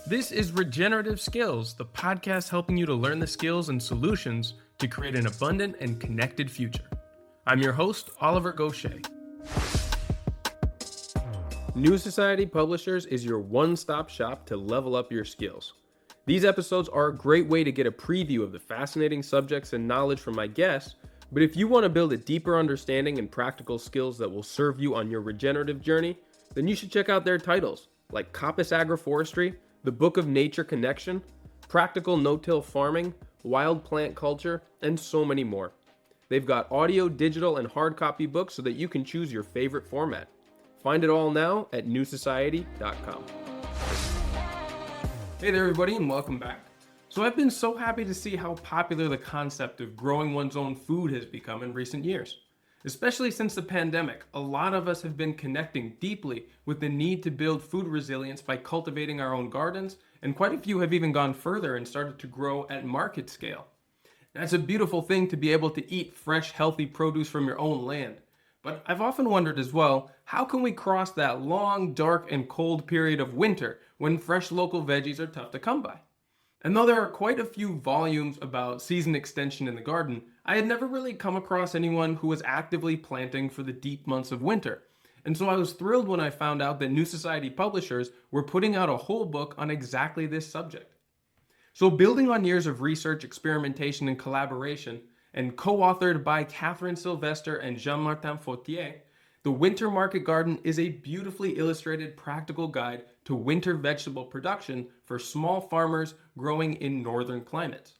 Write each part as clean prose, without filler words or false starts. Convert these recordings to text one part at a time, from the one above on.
This is Regenerative Skills, the podcast helping you to learn the skills and solutions to create an abundant and connected future. I'm your host, Oliver Gaucher. New Society Publishers is your one-stop shop to level up your skills. These episodes are a great way to get a preview of the fascinating subjects and knowledge from my guests, but if you want to build a deeper understanding and practical skills that will serve you on your regenerative journey, then you should check out their titles, like Coppice Agroforestry, The Book of Nature Connection, Practical No-Till Farming, Wild Plant Culture, and so many more. They've got audio, digital, and hard copy books so that you can choose your favorite format. Find it all now at newsociety.com. Hey there, everybody, and welcome back. So I've been so happy to see how popular the concept of growing one's own food has become in recent years. Especially since the pandemic, a lot of us have been connecting deeply with the need to build food resilience by cultivating our own gardens, and quite a few have even gone further and started to grow at market scale. That's a beautiful thing to be able to eat fresh, healthy produce from your own land. But I've often wondered as well, how can we cross that long, dark, and cold period of winter when fresh local veggies are tough to come by? And though there are quite a few volumes about season extension in the garden, I had never really come across anyone who was actively planting for the deep months of winter. And so I was thrilled when I found out that New Society Publishers were putting out a whole book on exactly this subject. So building on years of research, experimentation, and collaboration, and co-authored by Catherine Sylvestre and Jean-Martin Fautier, The Winter Market Garden is a beautifully illustrated practical guide to winter vegetable production for small farmers growing in northern climates.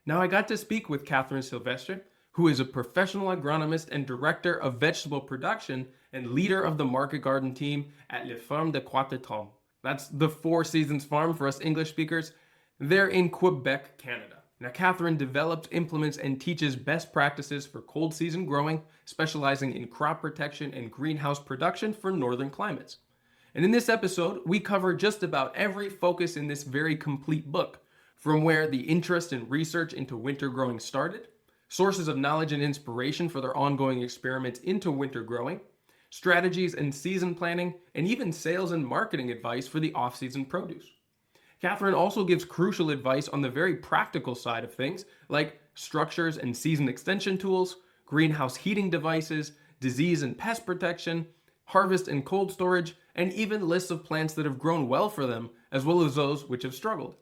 Now I got to speak with Catherine Sylvestre, who is a professional agronomist and director of vegetable production and leader of the market garden team at Les Fermes de Quatre-Temps. That's the Four Seasons Farm for us English speakers. They're in Quebec, Canada. Now, Catherine develops, implements, and teaches best practices for cold season growing, specializing in crop protection and greenhouse production for northern climates. And in this episode, we cover just about every focus in this very complete book, from where the interest and research into winter growing started, sources of knowledge and inspiration for their ongoing experiments into winter growing, strategies and season planning, and even sales and marketing advice for the off-season produce. Catherine also gives crucial advice on the very practical side of things, like structures and season extension tools, greenhouse heating devices, disease and pest protection, harvest and cold storage, and even lists of plants that have grown well for them, as well as those which have struggled.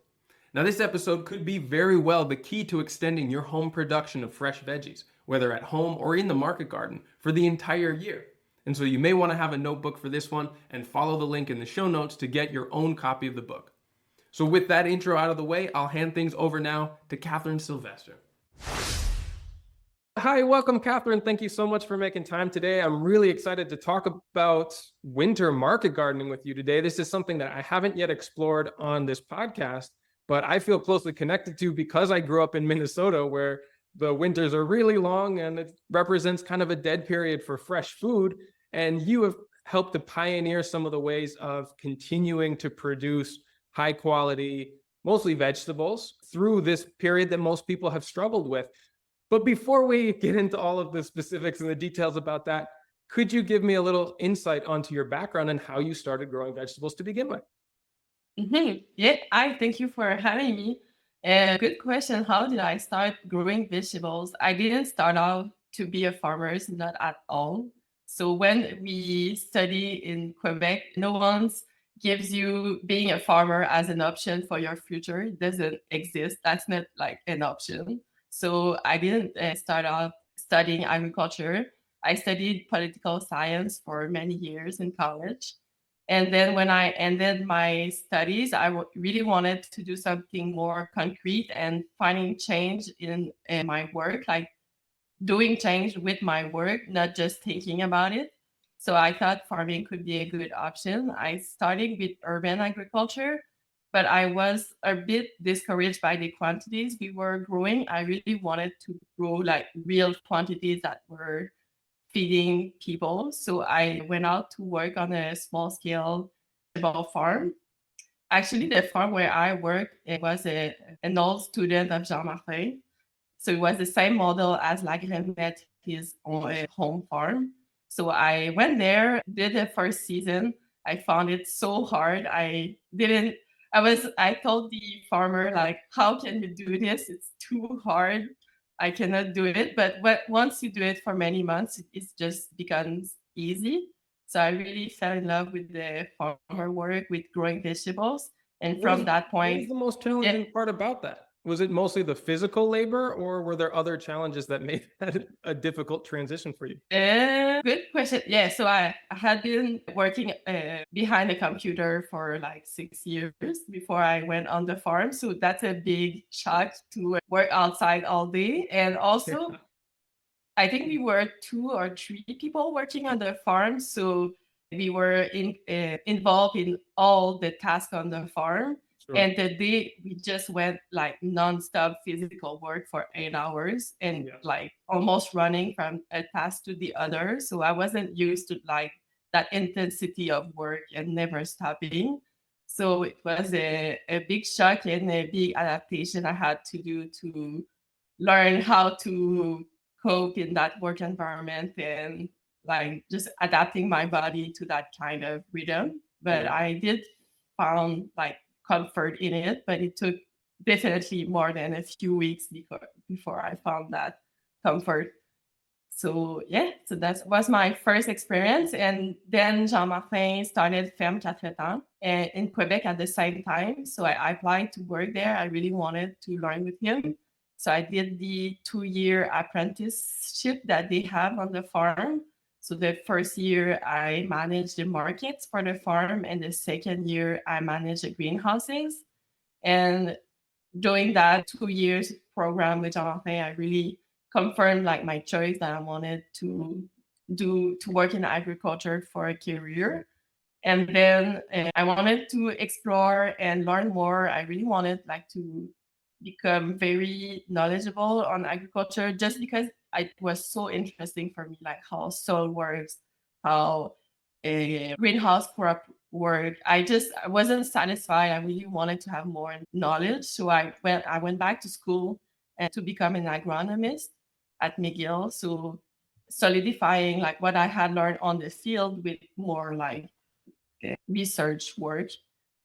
Now, this episode could be very well the key to extending your home production of fresh veggies, whether at home or in the market garden, for the entire year. And so you may want to have a notebook for this one and follow the link in the show notes to get your own copy of the book. So with that intro out of the way, I'll hand things over now to Catherine Sylvestre. Hi, welcome, Catherine. Thank you so much for making time today. I'm really excited to talk about winter market gardening with you today. This is something that I haven't yet explored on this podcast, but I feel closely connected to because I grew up in Minnesota, where the winters are really long and it represents kind of a dead period for fresh food. And you have helped to pioneer some of the ways of continuing to produce high quality, mostly vegetables, through this period that most people have struggled with. But before we get into all of the specifics and the details about that, could you give me a little insight onto your background and how you started growing vegetables to begin with? Yeah, I thank you for having me. Good question. How did I start growing vegetables? I didn't start out to be a farmer, not at all. So when we study in Quebec, no one's gives you being a farmer as an option for your future. It doesn't exist. That's not like an option. So I didn't start out studying agriculture. I studied political science for many years in college. And then when I ended my studies, I really wanted to do something more concrete and finding change in my work, like doing change with my work, not just thinking about it. So I thought farming could be a good option. I started with urban agriculture, but I was a bit discouraged by the quantities we were growing. I really wanted to grow like real quantities that were feeding people. So I went out to work on a small scale vegetable farm. Actually, the farm where I worked, it was an old student of Jean-Martin. So it was the same model as La Grenette, his own home farm. So I went there, did the first season. I found it so hard. I told the farmer, like, how can you do this? It's too hard. I cannot do it. But once you do it for many months, it just becomes easy. So I really fell in love with the farmer work, with growing vegetables. And What was from that what was point, the most yeah, challenging part about that? Was it mostly the physical labor, or were there other challenges that made that a difficult transition for you? good question. Yeah, so I had been working behind a computer for like 6 years before I went on the farm. So that's a big shock to work outside all day. And also, Yeah, I think we were 2 or 3 people working on the farm, so we were involved in all the tasks on the farm. sure. And the day we just went like nonstop physical work for 8 hours and Yeah, like almost running from a task to the other. So I wasn't used to like that intensity of work and never stopping. So it was a big shock and a big adaptation I had to do to learn how to cope in that work environment and like just adapting my body to that kind of rhythm. But yeah. I did found like comfort in it, but it took definitely more than a few weeks before I found that comfort. So yeah, so that was my first experience. And then Jean-Martin started Ferme Quatre Temps in Quebec at the same time. So I applied to work there. I really wanted to learn with him. So I did the 2 year apprenticeship that they have on the farm. So the first year I managed the markets for the farm, and the second year I managed the greenhouses. And during that 2 years program with Jonathan, I really confirmed like my choice that I wanted to work in agriculture for a career. And then I wanted to explore and learn more. I really wanted like to become very knowledgeable on agriculture just because it was so interesting for me, like how soil works, how a greenhouse crop work. I wasn't satisfied. I really wanted to have more knowledge. So I went back to school and to become an agronomist at McGill. So solidifying like what I had learned on the field with more like research work.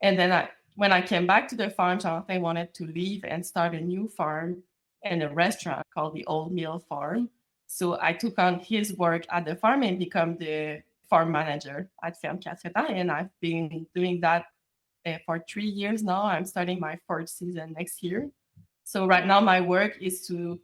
And then when I came back to the farm, Jonathan wanted to leave and start a new farm and a restaurant called the Old Mill Farm. So I took on his work at the farm and become the farm manager at Ferme Quatre Temps. And I've been doing that for 3 years now. I'm starting my fourth season next year. So right now my work is to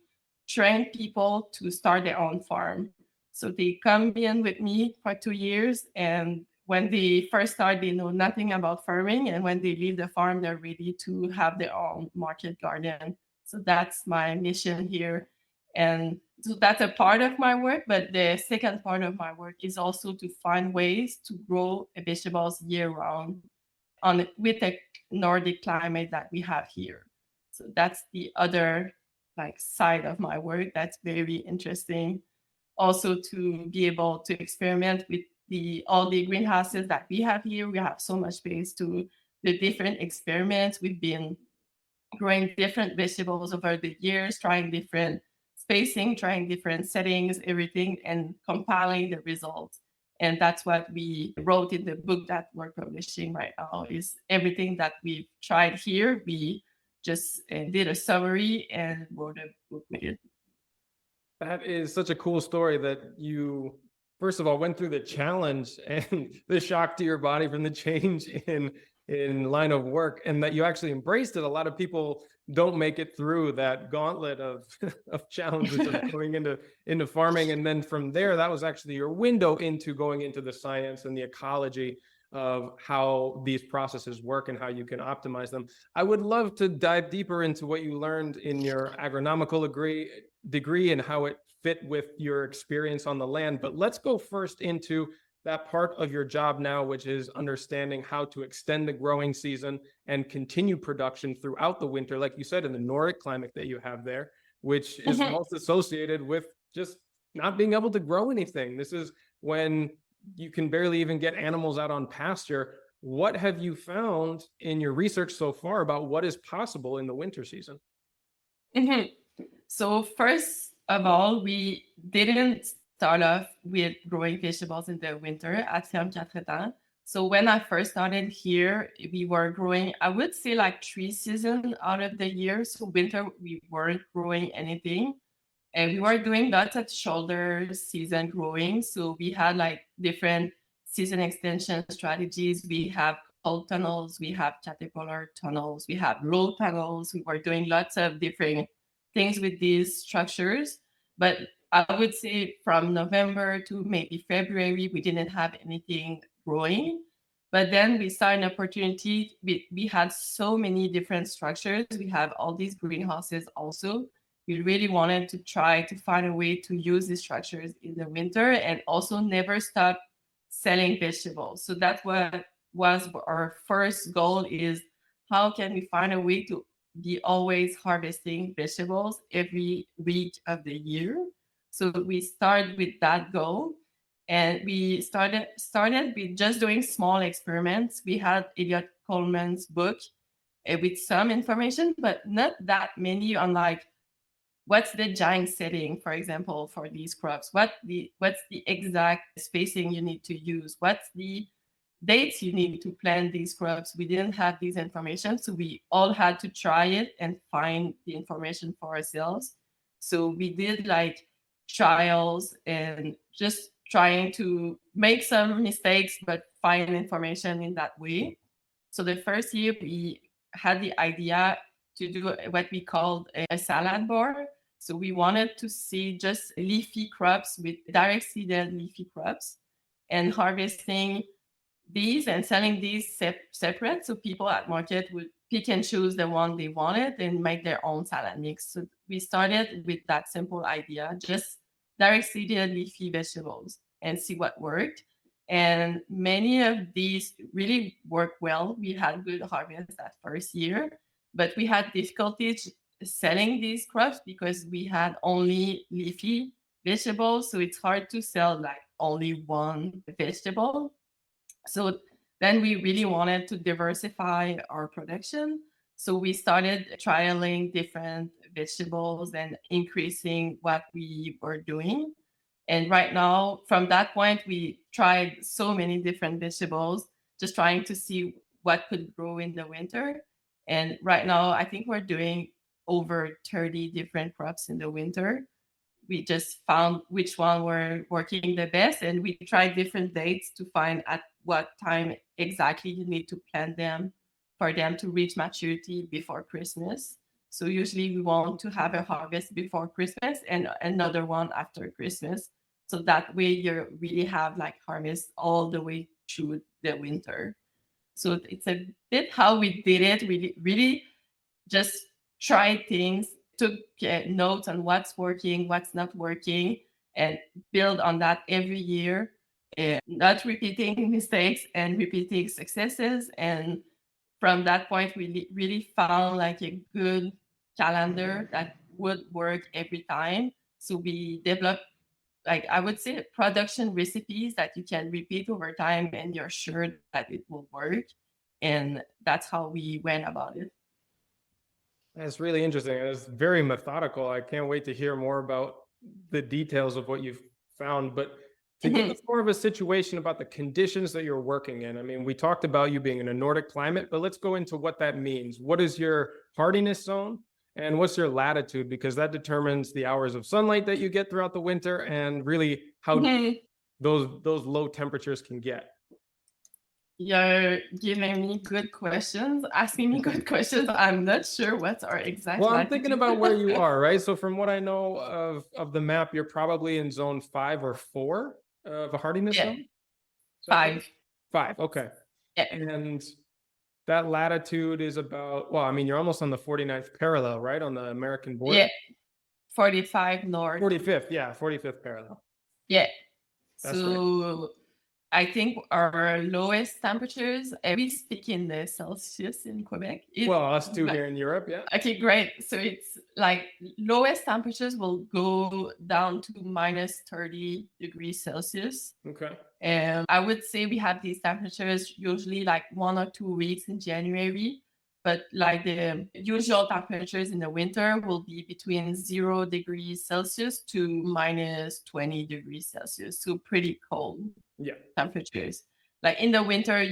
train people to start their own farm. So they come in with me for 2 years, and when they first start, they know nothing about farming, and when they leave the farm, they're ready to have their own market garden. So that's my mission here. And so that's a part of my work, but the second part of my work is also to find ways to grow vegetables year round on with the Nordic climate that we have here. So that's the other like side of my work that's very interesting. Also to be able to experiment with the all the greenhouses that we have here. We have so much space to the different experiments. We've been growing different vegetables over the years, trying different spacing, trying different settings, everything, and compiling the results. And that's what we wrote in the book that we're publishing right now is everything that we've tried here. We just did a summary and wrote a book with it. That is such a cool story that you, first of all, went through the challenge and the shock to your body from the change in line of work, and that you actually embraced it. A lot of people don't make it through that gauntlet of of challenges of going into farming, and then from there, that was actually your window into going into the science and the ecology of how these processes work and how you can optimize them. I would love to dive deeper into what you learned in your agronomical degree and how it fit with your experience on the land. But let's go first into that part of your job now, which is understanding how to extend the growing season and continue production throughout the winter, like you said, in the Nordic climate that you have there, which is most associated with just not being able to grow anything. This is when you can barely even get animals out on pasture. What have you found in your research so far about what is possible in the winter season? Mhm. So first of all, we didn't start off with growing vegetables in the winter at Ferme Quatre Temps. So when I first started here, we were growing, I would say like 3 seasons out of the year. So winter, we weren't growing anything. And we were doing lots of shoulder season growing. So we had like different season extension strategies. We have cold tunnels, we have caterpillar tunnels, we have low tunnels. We were doing lots of different things with these structures. But I would say from November to maybe February, we didn't have anything growing. But then we saw an opportunity. We had so many different structures. We have all these greenhouses also. We really wanted to try to find a way to use these structures in the winter and also never stop selling vegetables. So that's what was our first goal, is how can we find a way to be always harvesting vegetables every week of the year. So we started with that goal, and we started with just doing small experiments. We had Elliot Coleman's book with some information, but not that many on like what's the drying setting, for example, for these crops? What's the exact spacing you need to use? What's the dates you need to plant these crops? We didn't have these information, so we all had to try it and find the information for ourselves. So we did like trials and just trying to make some mistakes, but find information in that way. So the first year we had the idea to do what we called a salad bar. So we wanted to see just leafy crops with direct seeded leafy crops and harvesting these and selling these separate. So people at market would pick and choose the one they wanted and make their own salad mix. So we started with that simple idea, just direct seeded leafy vegetables, and see what worked. And many of these really worked well. We had good harvest that first year, but we had difficulties selling these crops because we had only leafy vegetables. So it's hard to sell like only one vegetable. So then we really wanted to diversify our production. So we started trialing different vegetables and increasing what we were doing. And right now, from that point, we tried so many different vegetables, just trying to see what could grow in the winter. And right now, I think we're doing over 30 different crops in the winter. We just found which one were working the best, and we tried different dates to find at what time exactly you need to plant them for them to reach maturity before Christmas. So usually we want to have a harvest before Christmas and another one after Christmas. So that way you really have like harvest all the way through the winter. So it's a bit how we did it. We really just try things, took notes on what's working, what's not working, and build on that every year, not repeating mistakes and repeating successes. And from that point, we really found like a good calendar that would work every time. So we developed, like I would say, production recipes that you can repeat over time and you're sure that it will work. And that's how we went about it. That's really interesting. It's very methodical. I can't wait to hear more about the details of what you've found. But to give us more of a situation about the conditions that you're working in, I mean, we talked about you being in a Nordic climate, but let's go into what that means. What is your hardiness zone and what's your latitude? Because that determines the hours of sunlight that you get throughout the winter and really how those low temperatures can get. You're giving me good questions, asking me good questions. I'm not sure what's our exact Well, I'm thinking latitude. about where you are, right? So from what I know of the map, you're probably in zone 5 or 4 of a hardiness Yeah, zone. Is that correct? 5. 5, okay. Yeah, And that latitude is about, well, I mean, you're almost on the 49th parallel, right? On the American border. yeah, 45 north. 45th, yeah, 45th parallel. Yeah. That's right. So I think our lowest temperatures, we speak in the Celsius in Quebec. Well, us too here in Europe, yeah. Okay, great. So it's like lowest temperatures will go down to minus 30 degrees Celsius. Okay. And I would say we have these temperatures usually like 1 or 2 weeks in January, but like the usual temperatures in the winter will be between 0 degrees Celsius to minus 20 degrees Celsius. So pretty cold Yeah. temperatures. Like in the winter,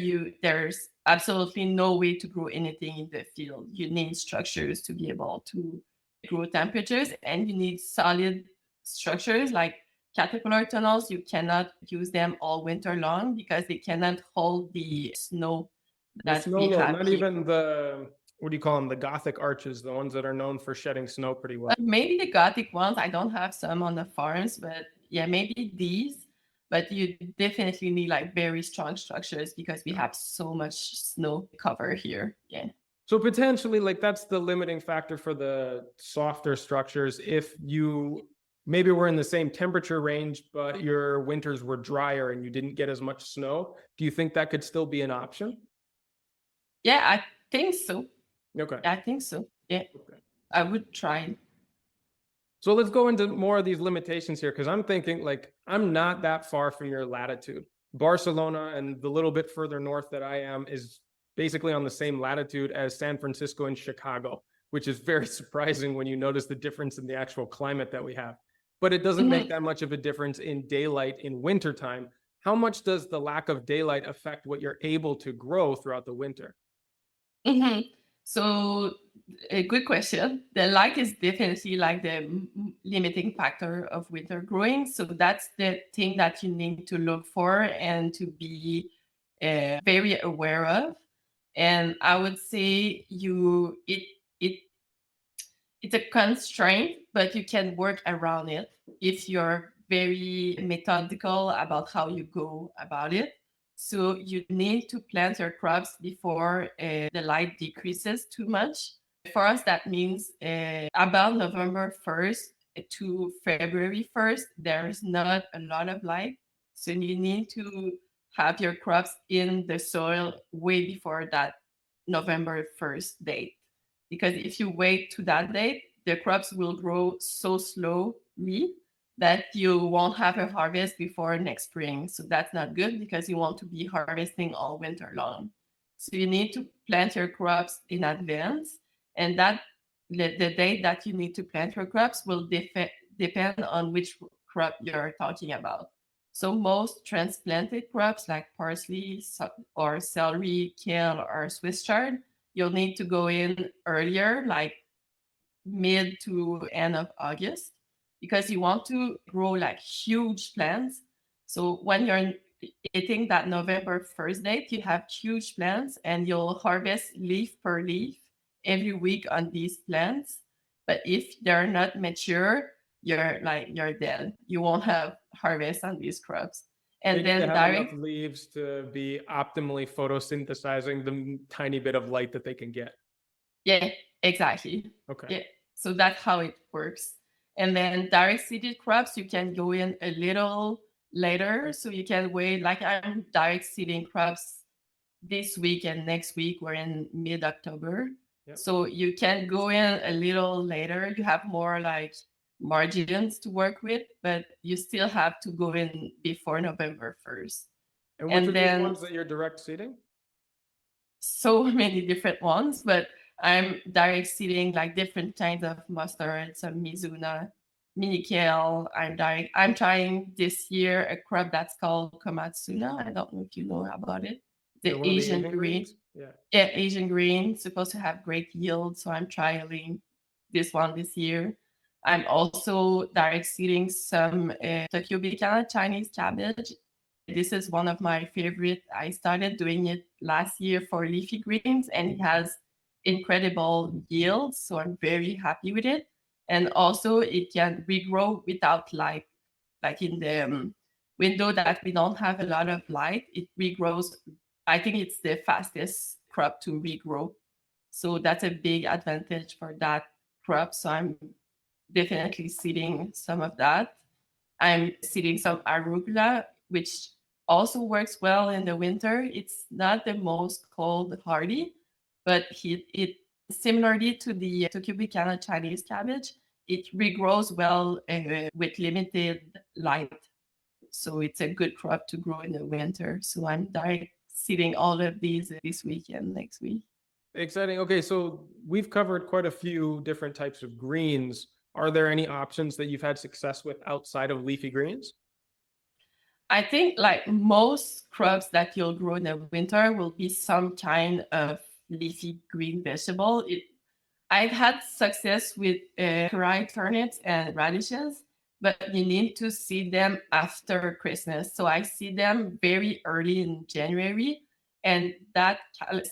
there's absolutely no way to grow anything in the field. You need structures to be able to grow temperatures, and you need solid structures like caterpillar tunnels. You cannot use them all winter long because they cannot hold the snow The that snow we load, have not here. even the, what do you call them? The Gothic arches, the ones that are known for shedding snow pretty well. Maybe the Gothic ones. I don't have some on the farms, but yeah, maybe these. But you definitely need like very strong structures because we have so much snow cover here. Yeah. So potentially, like that's the limiting factor for the softer structures. If you maybe were in the same temperature range, but your winters were drier and you didn't get as much snow, do you think that could still be an option? Yeah, I think so. Okay. I think so. Yeah, Okay. I would try. So let's go into more of these limitations here because I'm thinking like I'm not that far from your latitude. Barcelona and the little bit further north that I am is basically on the same latitude as San Francisco and Chicago, which is very surprising when you notice the difference in the actual climate that we have. But it doesn't make Mhm. that much of a difference in daylight in wintertime. How much does the lack of daylight affect what you're able to grow throughout the winter? Mhm. So, a good question. The light is definitely like the limiting factor of winter growing. So that's the thing that you need to look for and to be very aware of. And I would say it it's a constraint, but you can work around it if you're very methodical about how you go about it. So you need to plant your crops before the light decreases too much. For us, that means about November 1st to February 1st, there's not a lot of light. So you need to have your crops in the soil way before that November 1st date. Because if you wait to that date, the crops will grow so slowly that you won't have a harvest before next spring. So that's not good because you want to be harvesting all winter long. So you need to plant your crops in advance, and that the date that you need to plant your crops will depend on which crop you're talking about. So most transplanted crops like parsley or celery, kale, or Swiss chard, you'll need to go in earlier, like mid to end of August, because you want to grow like huge plants. So when you're hitting that November 1st date, you have huge plants and you'll harvest leaf per leaf every week on these plants. But if they're not mature, you're dead. You won't have harvest on these crops. They And need to then have enough direct, leaves to be optimally photosynthesizing the tiny bit of light that they can get. yeah, exactly. Okay. Yeah. So that's how it works. And then direct seeded crops, you can go in a little later. So you can wait, like I'm direct seeding crops this week and next week. We're in mid October. Yep. So you can go in a little later. You have more like margins to work with, but you still have to go in before November 1st. And which And are these then ones that you're direct seeding? so many different ones, but I'm direct seeding like different kinds of mustard, some Mizuna, mini kale. I'm trying this year a crop that's called Komatsuna. I don't know if you know about it. They're The one of the Asian Asian green. greens? Yeah. Yeah, Asian green, supposed to have great yield. So I'm trialing this one this year. I'm also direct seeding some Tokyo Bacon Chinese cabbage. This is one of my favorite. I started doing it last year for leafy greens and it has incredible yields. So I'm very happy with it. And also it can regrow without light. Like in the window that we don't have a lot of light, it regrows. I think it's the fastest crop to regrow. So that's a big advantage for that crop. So I'm definitely seeding some of that. I'm seeding some arugula, which also works well in the winter. It's not the most cold hardy, but it similarly to the Tokyo Chinese cabbage, it regrows well with limited light. So it's a good crop to grow in the winter. So I'm direct seeding all of these this week and next week. Exciting. Okay, so we've covered quite a few different types of greens. Are there any options that you've had success with outside of leafy greens? I think like most crops that you'll grow in the winter will be some kind of leafy green vegetable. I've had success with curried turnips and radishes, but you need to see them after Christmas. So I see them very early in January, and that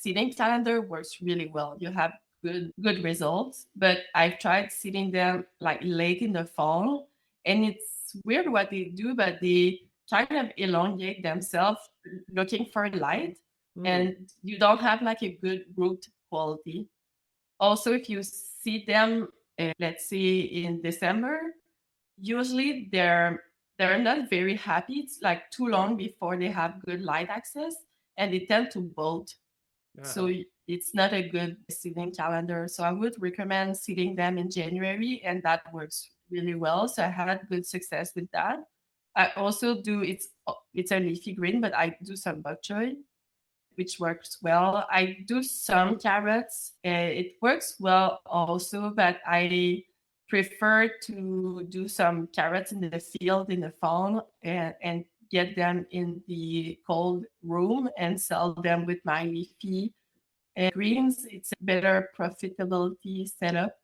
seeding calendar works really well. You have good results, but I've tried seeding them like late in the fall, and it's weird what they do, but they kind of elongate themselves looking for light, Hmm. and you don't have like a good root quality. Also, if you see them, let's say in December, usually they're not very happy. It's like too long before they have good light access, and they tend to bolt. So Uh-huh. it's not a good seeding calendar. So I would recommend seeding them in January, and that works really well. So I had good success with that. I also do it's a leafy green, but I do some bok choy, which works well. I do some carrots. It works well also, but I prefer to do some carrots in the field in the fall and get them in the cold room and sell them with my leafy greens. It's a better profitability setup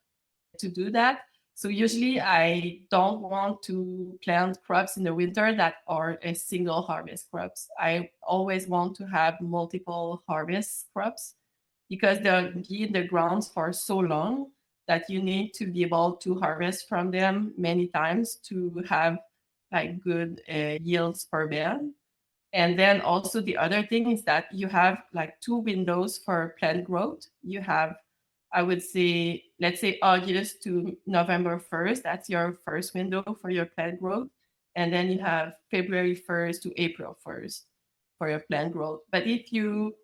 to do that. So usually I don't want to plant crops in the winter that are a single harvest crops. I always want to have multiple harvest crops because they'll be in the grounds for so long that you need to be able to harvest from them many times to have like good yields per bed. And then also the other thing is that you have like two windows for plant growth. You have, I would say, let's say August to November 1st. That's your first window for your plant growth. And then you have February 1st to April 1st for your plant growth. But if you,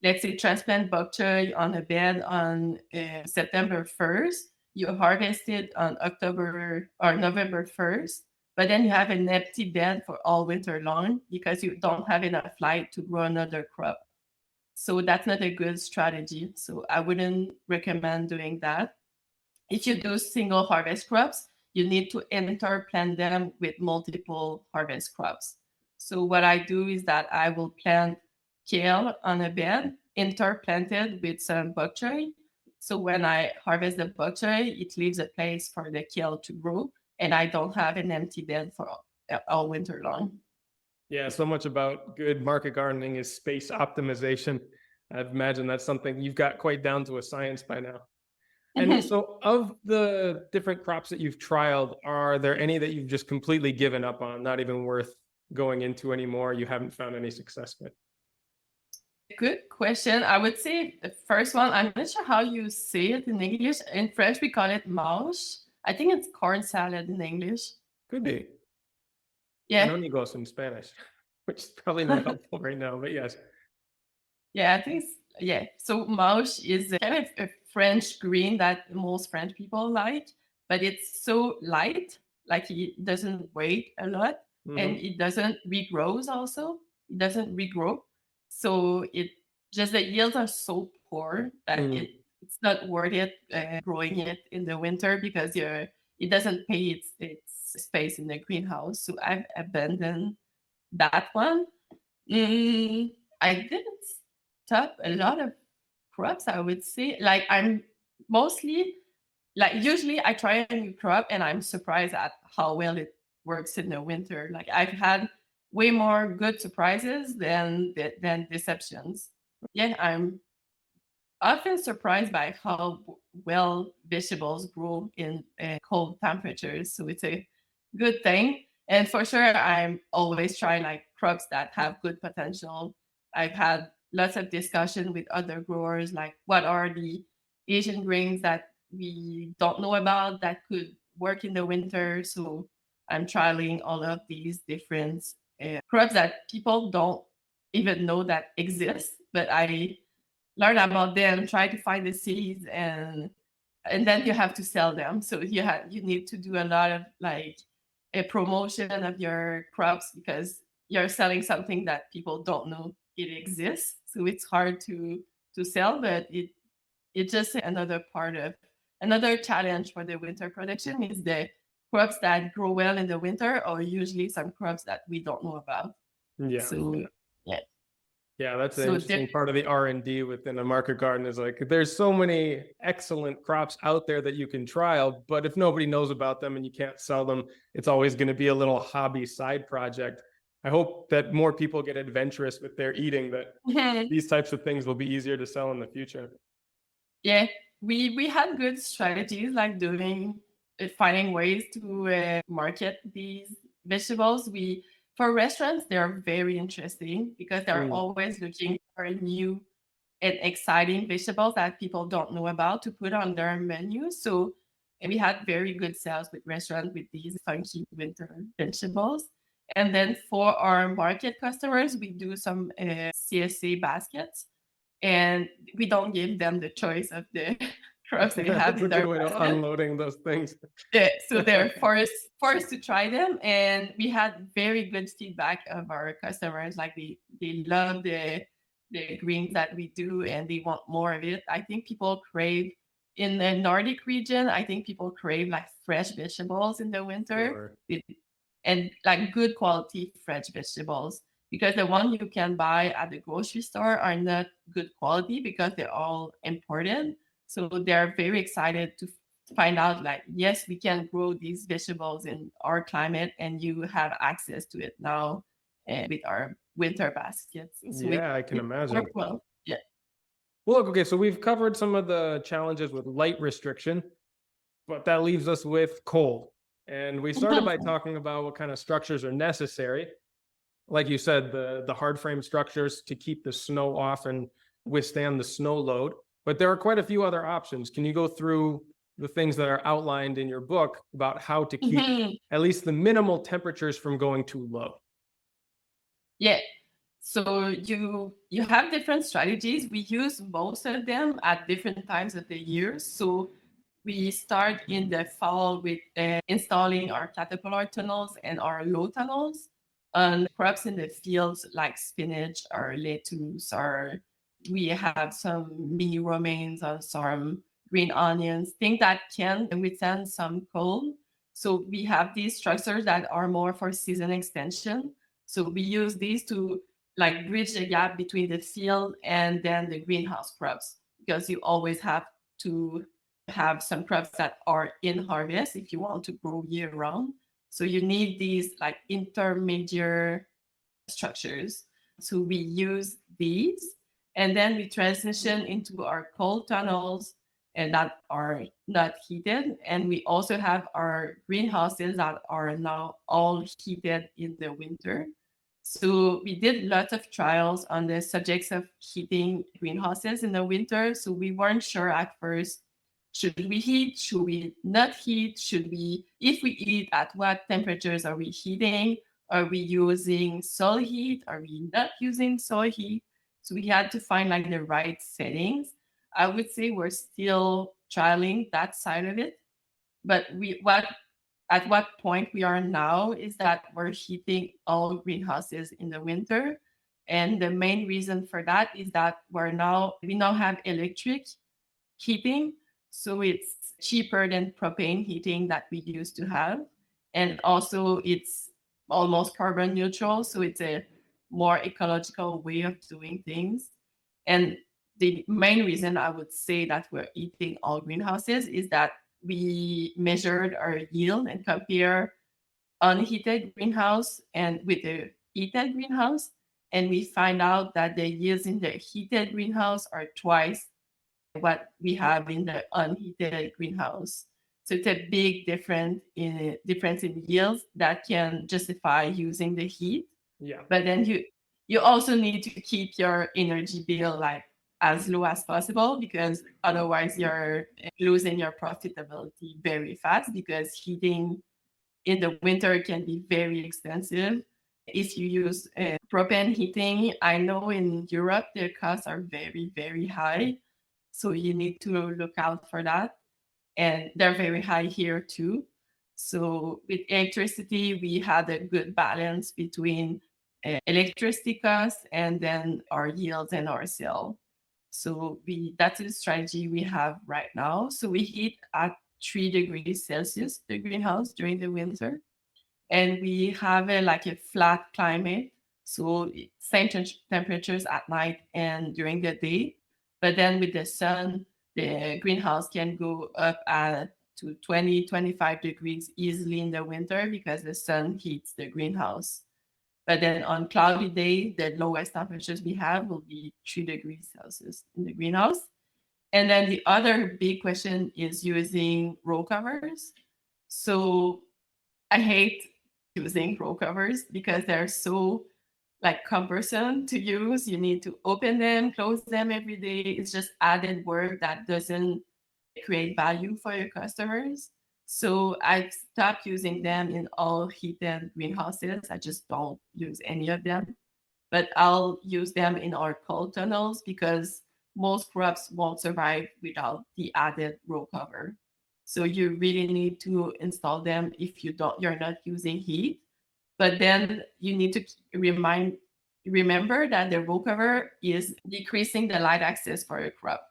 let's say, transplant bok choy on a bed on September 1st, you harvest it on October or November 1st, but then you have an empty bed for all winter long because you don't have enough light to grow another crop. So that's not a good strategy. So I wouldn't recommend doing that. If you do single harvest crops, you need to interplant them with multiple harvest crops. So what I do is that I will plant kale on a bed, interplanted with some bok choy. So when I harvest the bok choy, it leaves a place for the kale to grow, and I don't have an empty bed for all winter long. Yeah, so much about good market gardening is space optimization. I imagine that's something you've got quite down to a science by now. And so, of the different crops that you've trialed, are there any that you've just completely given up on, not even worth going into anymore? You haven't found any success with? Good question. I would say the first one, I'm not sure how you say it in English. In French, we call it mouche. I think it's corn salad in English. Could be Yeah. canónigos in Spanish, which is probably not helpful right now, but yes. Yeah, I think yeah. So mouche is kind of a French green that most French people like, but it's so light, like it doesn't weigh a lot, and Hmm. it doesn't regrows also. It doesn't regrow. So it just the yields are so poor that Hmm. it's not worth it growing it in the winter because it doesn't pay its space in the greenhouse. So I've abandoned that one. Mm, I didn't stop a lot of crops, I would say. Like I'm mostly like usually I try a new crop and I'm surprised at how well it works in the winter. Like I've had way more good surprises than deceptions. Yeah, I'm often surprised by how well vegetables grow in cold temperatures. So it's a good thing. And for sure, I'm always trying like crops that have good potential. I've had lots of discussion with other growers, like what are the Asian grains that we don't know about that could work in the winter. So I'm trialing all of these different crops that people don't even know that exist, but I learn about them, try to find the seeds, and then you have to sell them. So you need to do a lot of like a promotion of your crops because you're selling something that people don't know it exists. So it's hard to sell, but it's just another part of another challenge for the winter production is the crops that grow well in the winter are usually some crops that we don't know about. Yeah. So yeah, Yeah, that's an so interesting part of the R&D within a market garden is like there's so many excellent crops out there that you can trial, but if nobody knows about them and you can't sell them, it's always going to be a little hobby side project. I hope that more people get adventurous with their eating, that these types of things will be easier to sell in the future. yeah, we had good strategies like doing finding ways to market these vegetables. We for restaurants they're very interesting because they're Mm. always looking for new and exciting vegetables that people don't know about to put on their menu. So we had very good sales with restaurants with these funky winter vegetables. And then for our market customers, we do some CSA baskets, and we don't give them the choice of the crops they have That's a in good their way of basket. unloading those things. Yeah, so they're forced to try them, and we had very good feedback of our customers. Like they love the greens that we do, and they want more of it. I think people crave in the Nordic region. I think people crave like fresh vegetables in the winter, Sure. and like good quality fresh vegetables, because the one you can buy at the grocery store are not good quality because they're all imported. So they're very excited to find out like, yes, we can grow these vegetables in our climate and you have access to it now with our winter baskets. So Yeah, I can it imagine. worked well. Yeah. Well, look, okay, so we've covered some of the challenges with light restriction, but that leaves us with cold. And we started by talking about what kind of structures are necessary. Like you said, the hard frame structures to keep the snow off and withstand the snow load. But there are quite a few other options. Can you go through the things that are outlined in your book about how to keep at least the minimal temperatures from going too low? Yeah. So you have different strategies. We use most of them at different times of the year. So we start in the fall with installing our caterpillar tunnels and our low tunnels on crops in the fields like spinach or lettuce, or we have some mini romaines or some green onions, things that can withstand some cold. So we have these structures that are more for season extension. So we use these to like bridge the gap between the field and then the greenhouse crops, because you always have to have some crops that are in harvest if you want to grow year round. So you need these like intermediate structures. So we use these, and then we transition into our cold tunnels and that are not heated. And we also have our greenhouses that are now all heated in the winter. So we did lots of trials on the subjects of heating greenhouses in the winter. So we weren't sure at first, should we heat? Should we not heat? Should we, if we eat, at what temperatures are we heating? Are we using soil heat? Are we not using soil heat? So we had to find like the right settings. I would say we're still trialing that side of it. But we what at what point we are now is that we're heating all greenhouses in the winter. And the main reason for that is that we now have electric heating. So it's cheaper than propane heating that we used to have. And also it's almost carbon neutral. So it's a more ecological way of doing things. And the main reason I would say that we're eating all greenhouses is that we measured our yield and compare unheated greenhouse and with the heated greenhouse. And we find out that the yields in the heated greenhouse are twice what we have in the unheated greenhouse. So it's a big difference in yields that can justify using the heat. Yeah. But then you also need to keep your energy bill like as low as possible, because otherwise you're losing your profitability very fast, because heating in the winter can be very expensive. If you use propane heating, I know in Europe the costs are very, very high. So you need to look out for that. And they're very high here too. So with electricity, we had a good balance between electricity costs and then our yields and our sale. So that's the strategy we have right now. So we heat at 3 degrees Celsius, the greenhouse, during the winter. And we have like a flat climate. So same temperatures at night and during the day. But then with the sun, the greenhouse can go up to 20, 25 degrees easily in the winter because the sun heats the greenhouse. But then on cloudy day, the lowest temperatures we have will be 3 degrees Celsius in the greenhouse. And then the other big question is using row covers. So I hate using row covers because they're so like cumbersome to use. You need to open them, close them every day. It's just added work that doesn't create value for your customers. So I stopped using them in all heated greenhouses. I just don't use any of them. But I'll use them in our cold tunnels because most crops won't survive without the added row cover. So you really need to install them if you're not using heat. But then you need to remember that the row cover is decreasing the light access for your crop.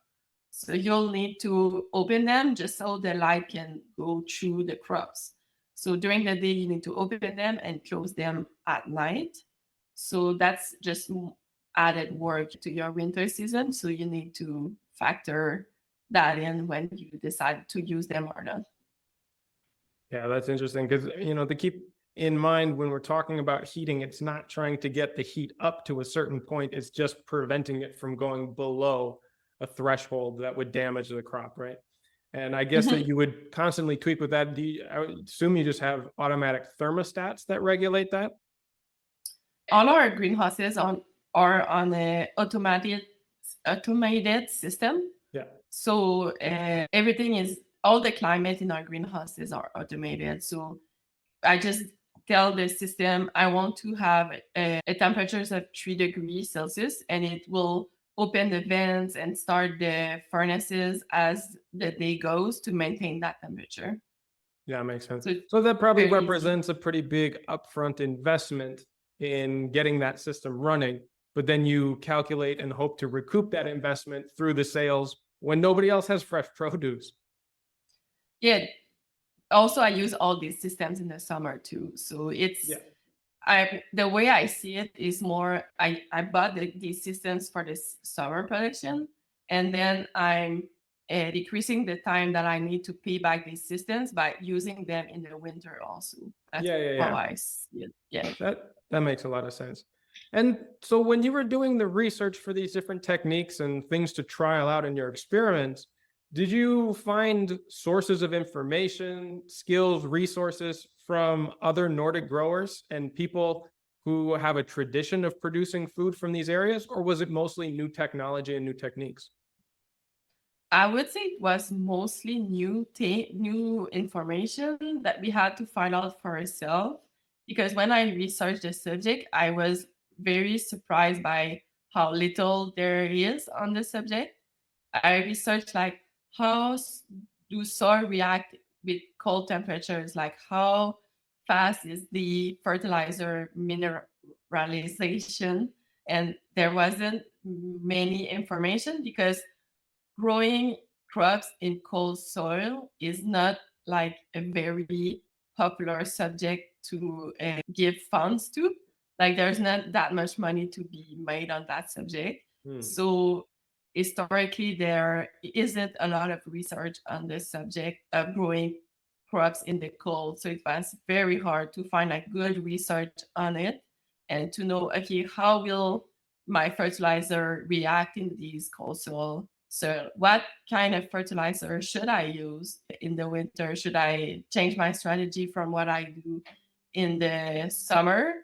So you'll need to open them just so the light can go through the crops. So during the day, you need to open them and close them at night. So that's just added work to your winter season. So you need to factor that in when you decide to use them or not. Yeah, that's interesting because, to keep in mind when we're talking about heating, it's not trying to get the heat up to a certain point. It's just preventing it from going below a threshold that would damage the crop, right? And I guess that you would constantly tweak with that. I would assume you just have automatic thermostats that regulate that? All our greenhouses are on an automated system. Yeah. So everything is, all the climate in our greenhouses are automated. So I just tell the system I want to have a temperatures of 3 degrees Celsius, and it will open the vents and start the furnaces as the day goes to maintain that temperature. Yeah, makes sense. So So that probably very easy. represents a pretty big upfront investment in getting that system running, but then you calculate and hope to recoup that investment through the sales when nobody else has fresh produce. Yeah. Also, I use all these systems in the summer too. So it's the way I see it is more I bought these systems for this summer production, and then I'm decreasing the time that I need to pay back these systems by using them in the winter also. That's how I see it. Yeah. That makes a lot of sense. And so when you were doing the research for these different techniques and things to trial out in your experiments, did you find sources of information, skills, resources from other Nordic growers and people who have a tradition of producing food from these areas, or was it mostly new technology and new techniques? I would say it was mostly new information that we had to find out for ourselves. Because when I researched the subject, I was very surprised by how little there is on the subject. I researched like how do soil react with cold temperatures? Like how fast is the fertilizer mineralization? And there wasn't many information because growing crops in cold soil is not like a very popular subject to give funds to. Like there's not that much money to be made on that subject. So historically, there isn't a lot of research on the subject of growing crops in the cold. So it was very hard to find like good research on it and to know, okay, how will my fertilizer react in these cold soil? So what kind of fertilizer should I use in the winter? Should I change my strategy from what I do in the summer?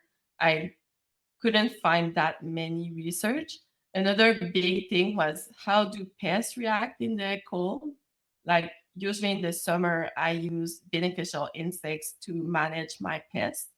I couldn't find that many research. Another big thing was how do pests react in the cold? Like usually in the summer, I use beneficial insects to manage my pests.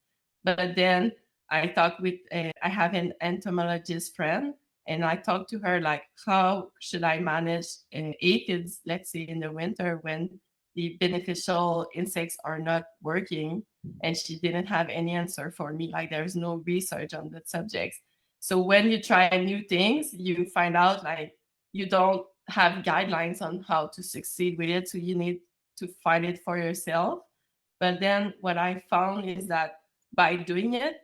But then I talked with, I have an entomologist friend, and I talked to her like, how should I manage aphids, let's say in the winter when the beneficial insects are not working? And she didn't have any answer for me. Like there's no research on that subject. So when you try new things, you find out like you don't have guidelines on how to succeed with it. So you need to find it for yourself. But then what I found is that by doing it,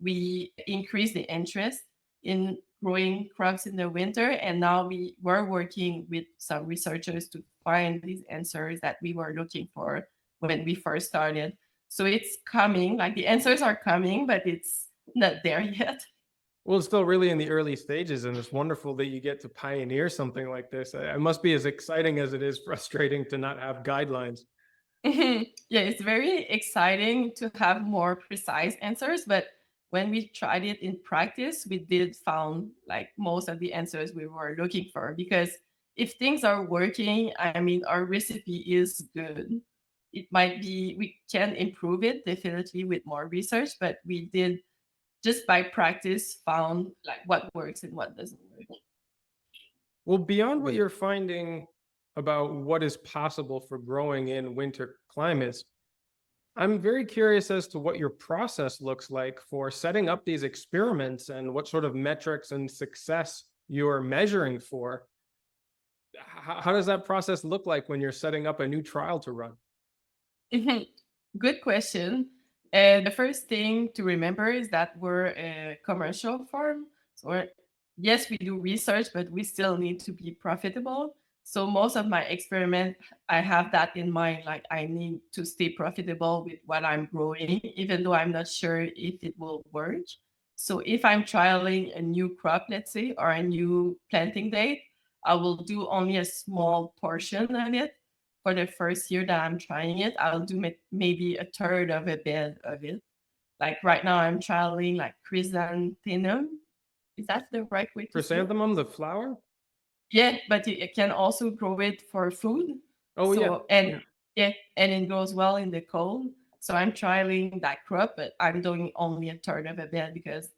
we increase the interest in growing crops in the winter. And now we were working with some researchers to find these answers that we were looking for when we first started. So it's coming, like the answers are coming, but it's not there yet. Well, it's still really in the early stages, and it's wonderful that you get to pioneer something like this. It must be as exciting as it is frustrating to not have guidelines. Yeah, it's very exciting to have more precise answers, but when we tried it in practice, we did found like most of the answers we were looking for. Because if things are working, I mean, our recipe is good. It might be we can improve it definitely with more research, but we did just by practice found like what works and what doesn't work. Well, beyond what you're finding about what is possible for growing in winter climates, I'm very curious as to what your process looks like for setting up these experiments and what sort of metrics and success you're measuring for. How does that process look like when you're setting up a new trial to run? Mhm. Good question. And the first thing to remember is that we're a commercial farm. So yes, we do research, but we still need to be profitable. So most of my experiment, I have that in mind. Like I need to stay profitable with what I'm growing, even though I'm not sure if it will work. So if I'm trialing a new crop, let's say, or a new planting date, I will do only a small portion of it for the first year that I'm trying it. I'll do maybe a third of a bed of it. Like right now, I'm trialing like chrysanthemum. Is that the right way to say it? Chrysanthemum, the flower? Yeah, but you can also grow it for food. Oh, yeah. So and Yeah. yeah, and it grows well in the cold. So I'm trialing that crop, but I'm doing only a third of a bed because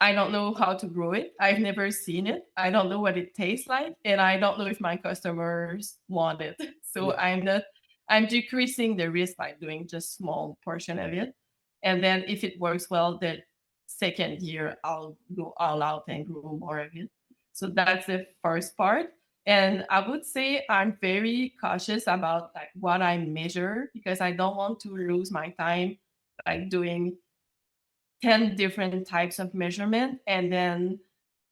I don't know how to grow it. I've never seen it. I don't know what it tastes like, and I don't know if my customers want it. So Yeah. I'm decreasing the risk by doing just small portion of it. And then if it works well, the second year I'll go all out and grow more of it. So that's the first part. And I would say I'm very cautious about like what I measure because I don't want to lose my time like doing 10 different types of measurement and then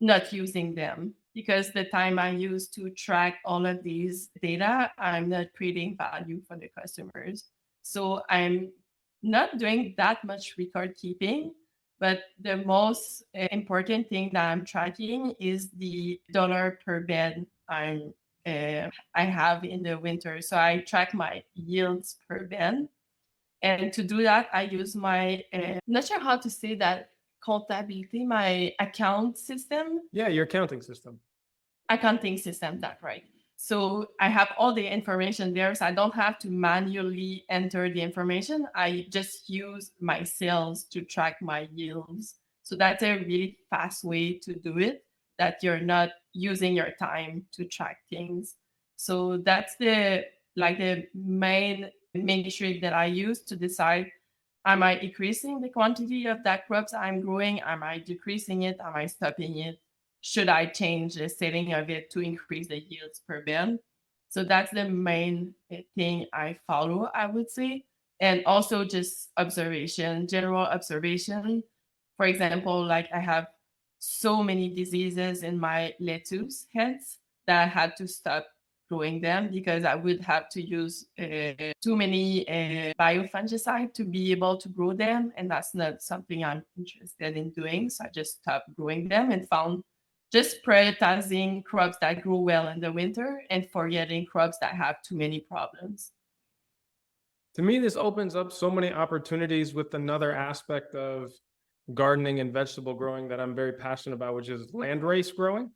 not using them because the time I use to track all of these data, I'm not creating value for the customers. So I'm not doing that much record keeping, but the most important thing that I'm tracking is the dollar per bed I have in the winter. So I track my yields per bed, and to do that, I use my, not sure how to say that, contability, my account system, Yeah, your accounting system. accounting system, that right. So I have all the information there, so I don't have to manually enter the information. I just use my sales to track my yields. So that's a really fast way to do it, that you're not using your time to track things. So that's the main metric that I use to decide, am I increasing the quantity of that crops I'm growing? Am I decreasing it? Am I stopping it? Should I change the setting of it to increase the yields per bin? So that's the main thing I follow, I would say. And also just observation, general observation. For example, like I have so many diseases in my lettuce heads that I had to stop growing them because I would have to use too many biofungicide to be able to grow them. And that's not something I'm interested in doing. So I just stopped growing them and found just prioritizing crops that grow well in the winter and forgetting crops that have too many problems. To me, this opens up so many opportunities with another aspect of gardening and vegetable growing that I'm very passionate about, which is landrace growing.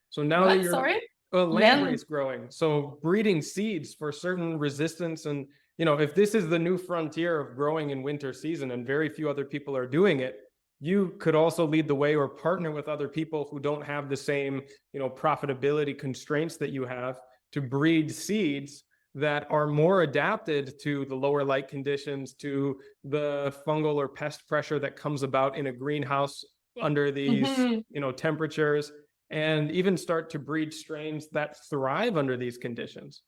So now that What? you're Sorry? Land? landrace growing, so breeding seeds for certain resistance, and if this is the new frontier of growing in winter season and very few other people are doing it, you could also lead the way or partner with other people who don't have the same, profitability constraints that you have to breed seeds that are more adapted to the lower light conditions, to the fungal or pest pressure that comes about in a greenhouse under these, Mhm. temperatures, and even start to breed strains that thrive under these conditions.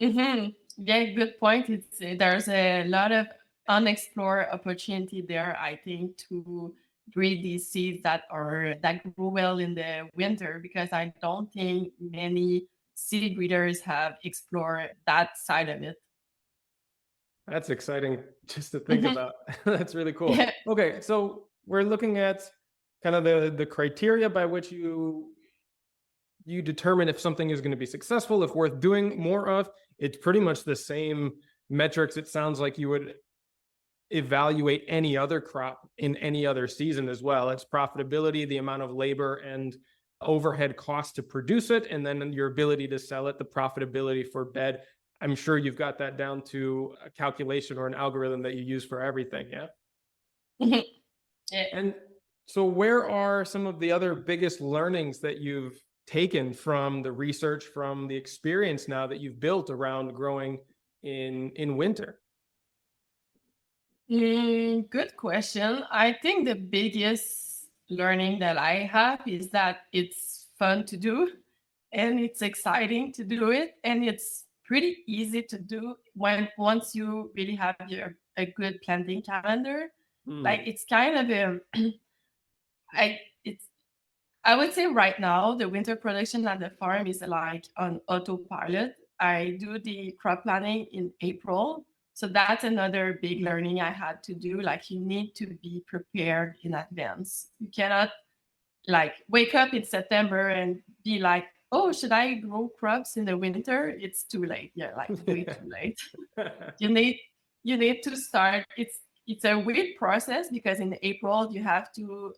Mm-hmm. Yeah, good point. There's a lot of unexplored opportunity there, I think, to breed these seeds that grow well in the winter, because I don't think many seed breeders have explored that side of it. That's exciting just to think Mhm. about. That's really cool. Yeah. Okay, so we're looking at kind of the criteria by which you determine if something is going to be successful, if worth doing more of. It's pretty much the same metrics it sounds like you would evaluate any other crop in any other season as well. It's profitability, the amount of labor and overhead cost to produce it, and then your ability to sell it, the profitability for bed. I'm sure you've got that down to a calculation or an algorithm that you use for everything. Yeah. Mhm. Yeah. And so, where are some of the other biggest learnings that you've taken from the research, from the experience now that you've built around growing in winter? Good question. I think the biggest learning that I have is that it's fun to do and it's exciting to do it, and it's pretty easy to do when once you really have a good planting calendar. Like Hmm. it's kind of I it's I would say right now the winter production at the farm is like on autopilot. I do the crop planning in April. So that's another big learning I had to do. Like you need to be prepared in advance. You cannot like wake up in September and be like, oh, should I grow crops in the winter? It's too late. Yeah, like way too late. you need you need to start. It's a weird process because in April you have to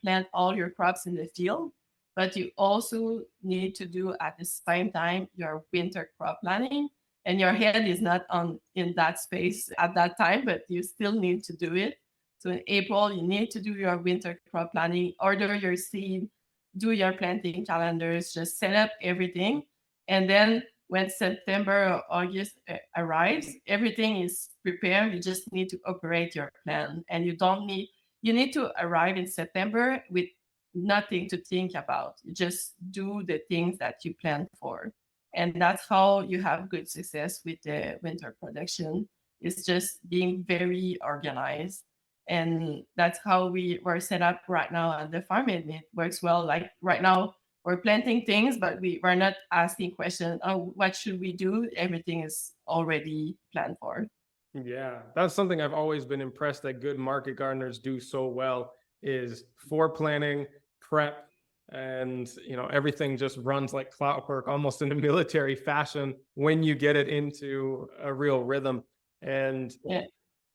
plant all your crops in the field, but you also need to do at the same time your winter crop planning, and your head is not on in that space at that time, but you still need to do it. So in April you need to do your winter crop planning, order your seed, do your planting calendars, just set up everything, and then when September or August arrives, everything is prepared. You just need to operate your plan, and you need to arrive in September with nothing to think about. You just do the things that you plan for, and that's how you have good success with the winter production. It's just being very organized, and that's how we were set up right now at the farm, and it works well. Like right now we're planting things, but we're not asking questions, oh, what should we do? Everything is already planned for. Yeah, that's something I've always been impressed that good market gardeners do so well is for planning, prep, and everything just runs like clockwork, almost in a military fashion when you get it into a real rhythm. And Yeah.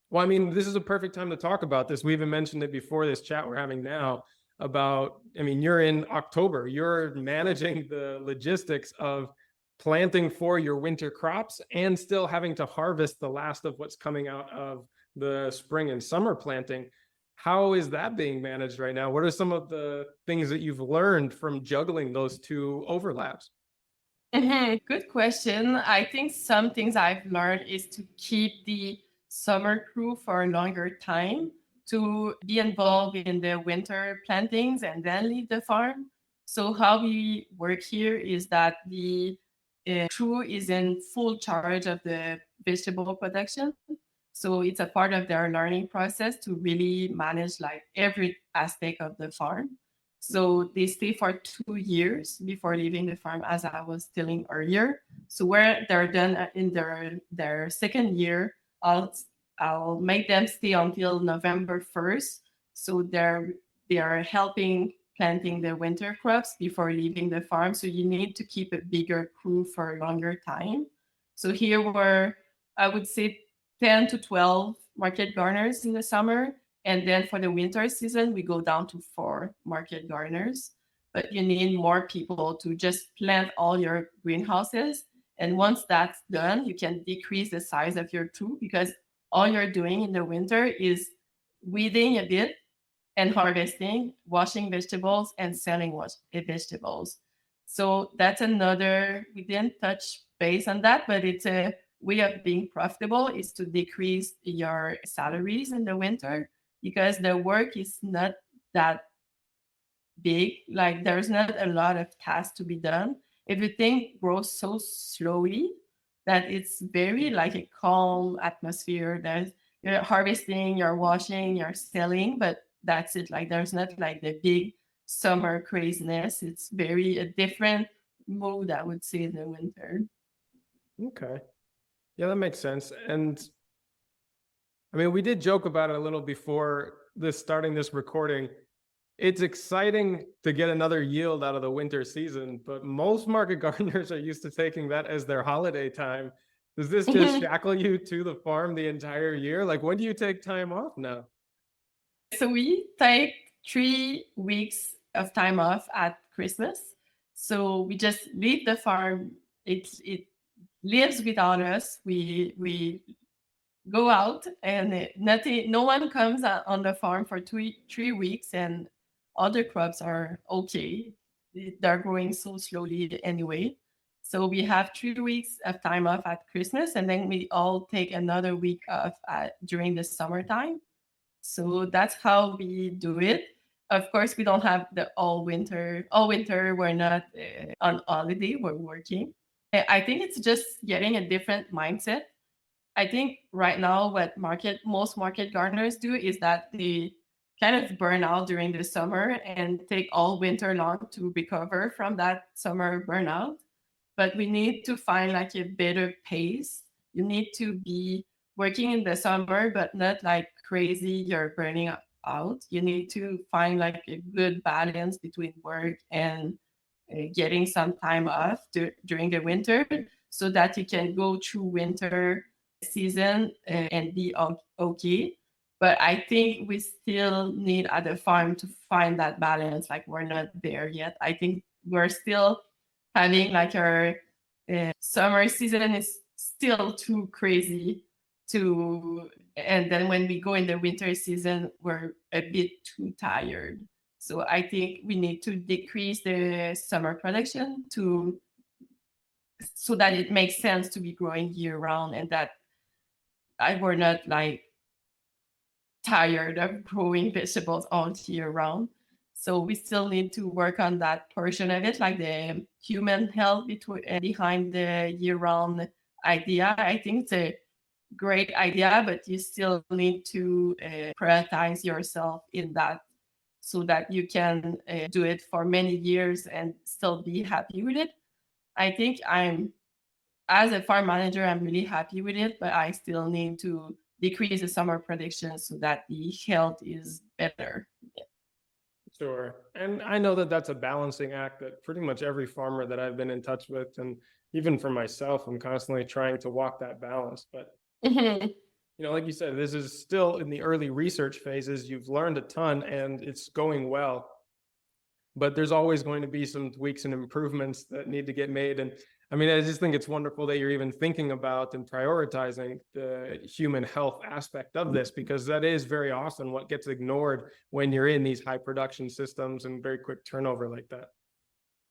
well, I mean, this is a perfect time to talk about this. We even mentioned it before this chat we're having now about, I mean, you're in October, you're managing the logistics of planting for your winter crops and still having to harvest the last of what's coming out of the spring and summer planting. How is that being managed right now? What are some of the things that you've learned from juggling those two overlaps? Good question. I think some things I've learned is to keep the summer crew for a longer time, to be involved in the winter plantings and then leave the farm. So how we work here is that the crew is in full charge of the vegetable production. So it's a part of their learning process to really manage like every aspect of the farm. So they stay for 2 years before leaving the farm, as I was telling earlier. So where they're done in their second year, I'll make them stay until November 1st. So they are helping planting the winter crops before leaving the farm. So you need to keep a bigger crew for a longer time. So here were, I would say, 10 to 12 market gardeners in the summer, and then for the winter season, we go down to 4 market gardeners. But you need more people to just plant all your greenhouses. And once that's done, you can decrease the size of your troop, because all you're doing in the winter is weeding a bit and harvesting, washing vegetables, and selling vegetables. So that's another, we didn't touch base on that, but it's a way of being profitable is to decrease your salaries in the winter, because the work is not that big. Like there's not a lot of tasks to be done. Everything grows so slowly that it's very like a calm atmosphere. There's you're harvesting, you're washing, you're selling, but that's it. Like there's not like the big summer craziness. It's very a different mood, I would say, in the winter. Okay. Yeah, that makes sense. And I mean, we did joke about it a little before this starting this recording. It's exciting to get another yield out of the winter season, but most market gardeners are used to taking that as their holiday time. Does this just shackle you to the farm the entire year? Like, when do you take time off now? So we take 3 weeks of time off at Christmas. So we just leave the farm. It lives without us. We go out and nothing. No one comes on the farm for 3 weeks, and other crops are okay. They're growing so slowly anyway. So we have 3 weeks of time off at Christmas, and then we all take another week off during the summertime. So that's how we do it. Of course, we don't have the all winter. All winter, we're not on holiday. We're working. I think it's just getting a different mindset. I think right now, what most market gardeners do is that they kind of burn out during the summer and take all winter long to recover from that summer burnout. But we need to find like a better pace. You need to be working in the summer, but not like crazy, you're burning out. You need to find like a good balance between work and getting some time off during the winter so that you can go through winter season and be okay. But I think we still need at the farm to find that balance. Like we're not there yet. I think we're still having like our summer season is still too crazy to, and then when we go in the winter season, we're a bit too tired. So I think we need to decrease the summer production to so that it makes sense to be growing year round and that we're not like tired of growing vegetables all year round. So we still need to work on that portion of it, like the human health behind the year-round idea. I think it's a great idea, but you still need to prioritize yourself in that so that you can do it for many years and still be happy with it. I think as a farm manager, I'm really happy with it, but I still need to decrease the summer production so that the health is better. Sure. And I know that that's a balancing act that pretty much every farmer that I've been in touch with, and even for myself, I'm constantly trying to walk that balance. But, Mhm. like you said, this is still in the early research phases. You've learned a ton and it's going well. But there's always going to be some tweaks and improvements that need to get made. And I mean, I just think it's wonderful that you're even thinking about and prioritizing the human health aspect of this, because that is very often what gets ignored when you're in these high production systems and very quick turnover like that.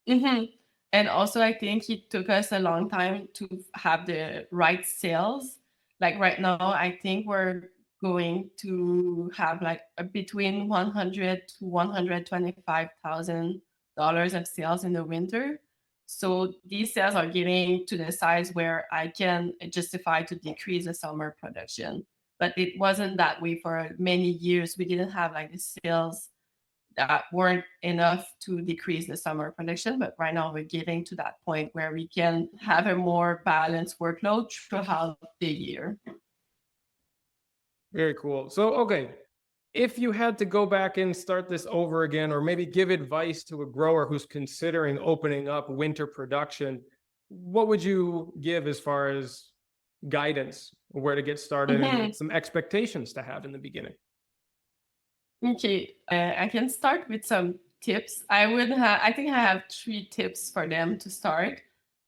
Mhm. And also, I think it took us a long time to have the right sales. Like right now, I think we're going to have like between 100 to $125,000 of sales in the winter. So these sales are getting to the size where I can justify to decrease the summer production. But it wasn't that way for many years. We didn't have like the sales that weren't enough to decrease the summer production. But right now we're getting to that point where we can have a more balanced workload throughout the year. Very cool. So, okay, if you had to go back and start this over again, or maybe give advice to a grower who's considering opening up winter production, what would you give as far as guidance, where to get started, and Mhm. some expectations to have in the beginning? Okay, I can start with some tips. I think I have 3 tips for them to start.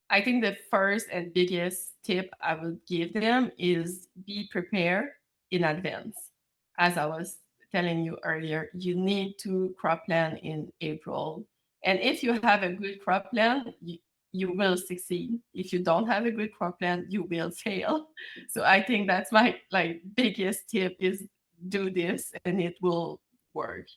I think the first and biggest tip I would give them is be prepared in advance. As I was telling you earlier, you need to crop plan in April. And if you have a good crop plan, you will succeed. If you don't have a good crop plan, you will fail. So I think that's my like biggest tip is do this and it will work.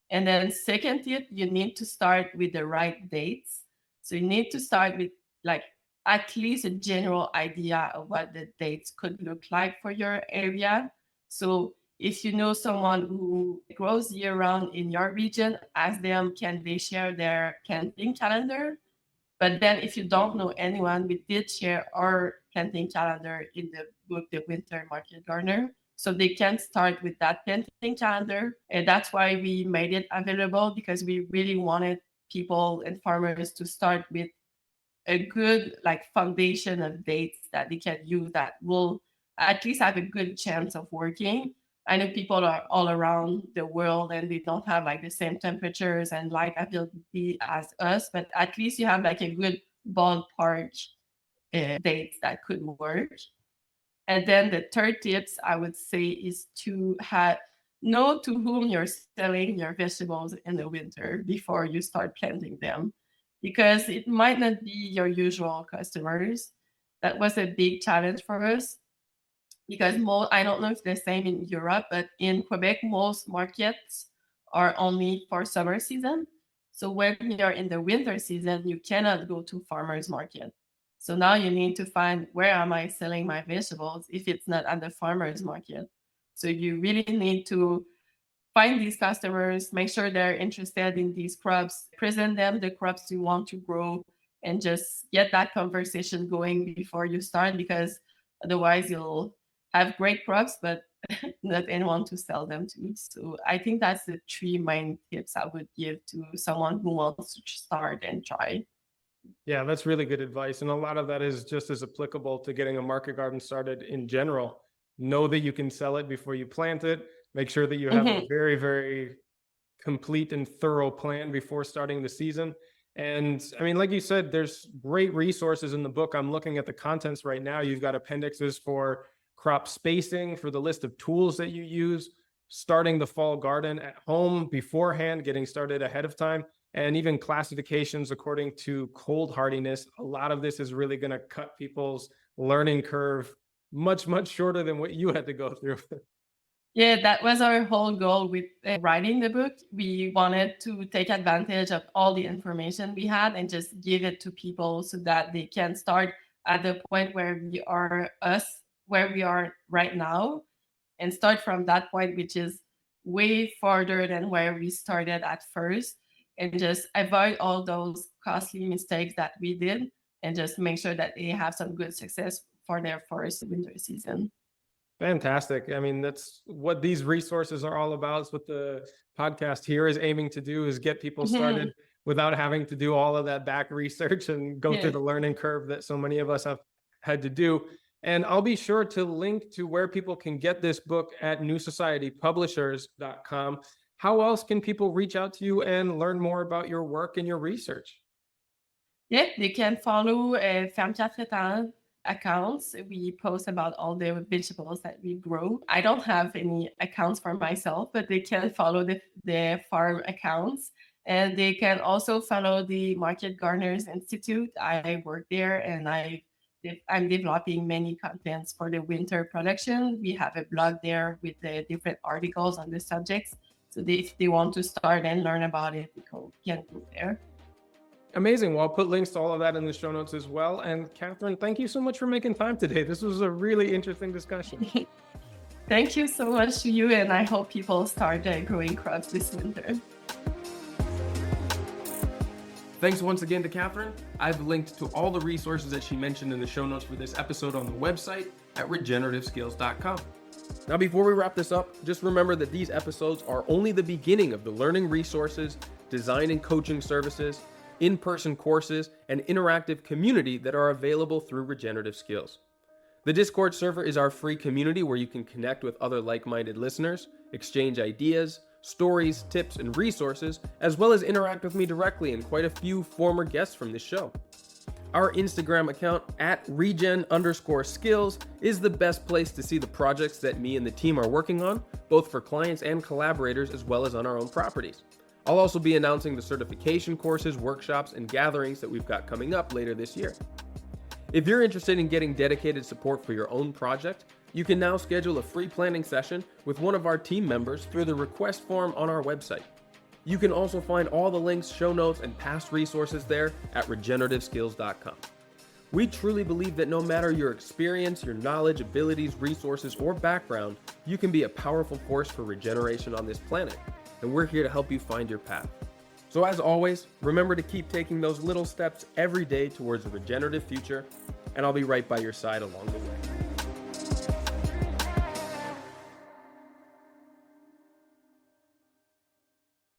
And then second tip, you need to start with the right dates. So you need to start with like at least a general idea of what the dates could look like for your area. So if you know someone who grows year round in your region, ask them, can they share their planting calendar? But then if you don't know anyone, we did share our planting calendar in the book, The Winter Market Gardener. So they can start with that planting calendar. And that's why we made it available, because we really wanted people and farmers to start with a good like foundation of dates that they can use that will at least have a good chance of working. I know people are all around the world and they don't have like the same temperatures and light availability as us, but at least you have like a good ballpark dates that could work. And then the third tips I would say is to have know to whom you're selling your vegetables in the winter before you start planting them, because it might not be your usual customers. That was a big challenge for us because I don't know if the same in Europe, but in Quebec, most markets are only for summer season. So when you're in the winter season, you cannot go to farmers market. So now you need to find, where am I selling my vegetables if it's not at the farmers market? So you really need to find these customers, make sure they're interested in these crops, present them the crops you want to grow, and just get that conversation going before you start, because otherwise you'll have great crops, but not anyone to sell them to. So I think that's the three main tips I would give to someone who wants to start and try. Yeah, that's really good advice. And a lot of that is just as applicable to getting a market garden started in general. Know that you can sell it before you plant it. Make sure that you have a Mhm. very, very complete and thorough plan before starting the season. And I mean, like you said, there's great resources in the book. I'm looking at the contents right now. You've got appendixes for crop spacing, for the list of tools that you use, starting the fall garden at home beforehand, getting started ahead of time, and even classifications according to cold hardiness. A lot of this is really going to cut people's learning curve much, much shorter than what you had to go through. Yeah, that was our whole goal with writing the book. We wanted to take advantage of all the information we had and just give it to people so that they can start at the point where where we are right now, and start from that point, which is way farther than where we started at first, and just avoid all those costly mistakes that we did, and just make sure that they have some good success for their first winter season. Fantastic. I mean, that's what these resources are all about. It's what the podcast here is aiming to do, is get people started without having to do all of that back research and go through Yeah. the learning curve that so many of us have had to do. And I'll be sure to link to where people can get this book at newsocietypublishers.com. How else can people reach out to you and learn more about your work and your research? Yeah, they can follow Femme Traitant accounts. We post about all the vegetables that we grow. I don't have any accounts for myself, but they can follow the farm accounts. And they can also follow the Market Gardeners Institute. I work there, and I'm developing many contents for the winter production. We have a blog there with the different articles on the subjects. So if they want to start and learn about it, they can go there. Amazing. Well, I'll put links to all of that in the show notes as well. And Catherine, thank you so much for making time today. This was a really interesting discussion. Thank you so much to you, and I hope people start growing crops this winter. Thanks once again to Catherine. I've linked to all the resources that she mentioned in the show notes for this episode on the website at regenerativeskills.com. Now, before we wrap this up, just remember that these episodes are only the beginning of the learning resources, design and coaching services, in-person courses, and interactive community that are available through Regenerative Skills. The Discord server is our free community where you can connect with other like-minded listeners, exchange ideas, stories, tips, and resources, as well as interact with me directly and quite a few former guests from this show. Our Instagram account at regen_skills is the best place to see the projects that me and the team are working on, both for clients and collaborators, as well as on our own properties. I'll also be announcing the certification courses, workshops, and gatherings that we've got coming up later this year. If you're interested in getting dedicated support for your own project, you can now schedule a free planning session with one of our team members through the request form on our website. You can also find all the links, show notes, and past resources there at regenerativeskills.com. We truly believe that no matter your experience, your knowledge, abilities, resources, or background, you can be a powerful force for regeneration on this planet, and we're here to help you find your path. So as always, remember to keep taking those little steps every day towards a regenerative future, and I'll be right by your side along the way.